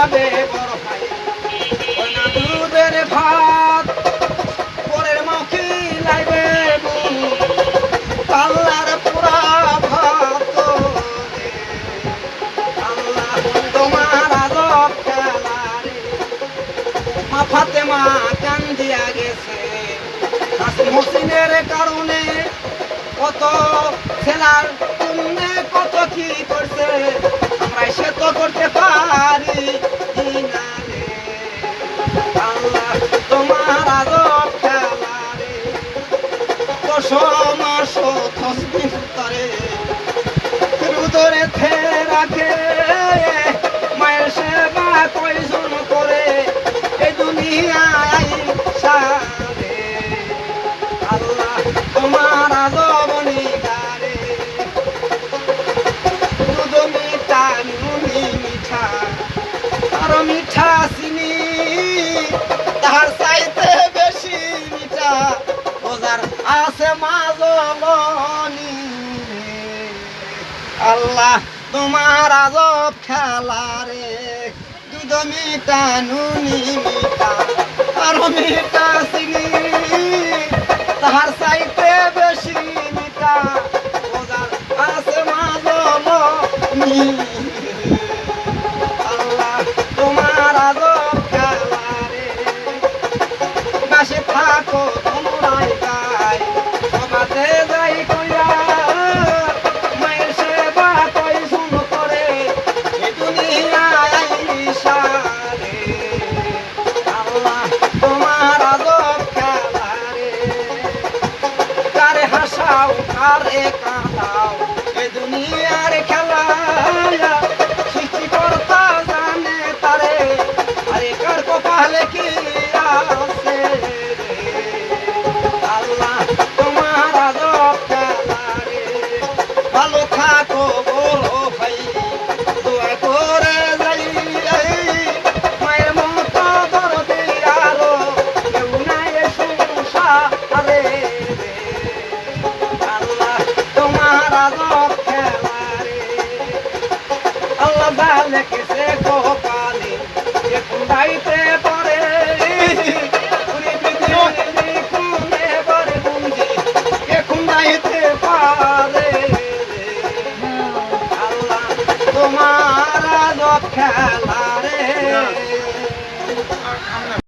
যাবে বড় ভাই ওই না দুধের ভাত পরের মুখে লাইবে আল্লাহর পুরা ভাত রে আল্লাহ তোমার আজব খেলা রে মা ফাতেমা কান্দিয়া গেছে মুহসিনের কারণে কত ছেলার জন্য কত কি করছে আমরা সে তো করতে পারি না রে আল্লাহ তোমার আজব খেলা রে মাস তসবিহ করে রুদরে থে রাখে মায়ের সেবা কয়জন করে এই দুনিয়ায় সারে আল্লাহ তোমার আজব নিগারে দুধ মিঠা নুনি মিঠা আর মিঠা চিনি তার চাইতে বেশি মিঠা বোঝার আছে মাজলনি আল্লাহ তোমার আজব খেলা রে দুধ মিঠা নুনি মিঠা আর মিঠা চিনি তাহার চাইতে বেশি মিঠা বোঝার আছে মাজলনি আল্লাহ তোমার আজব খেলা রে বাসে থাকো তোমরাই গাই সবাতে যাই কইয়া মায়ের সেবা কয়জন করে এ দুনিয়ায় আইসা রে আল্লাহ তোমার আজব খেলা রে কারে হাসাও কারে কাঁদাও এ দুনিয়ার খেলা সৃষ্টিকর্তা জানে তারে আরে কার কপালে কি আছে রে আল্লাহ তোমার আজব খেলা রে ভালো থাকো বলো ভাই দোয়া করে যাই মায়ের মতো দরদি আরো কেউ নাই সংসারে রে আল্লাহ তোমার আজব খেলা রে আল্লাহ ভালো কেসে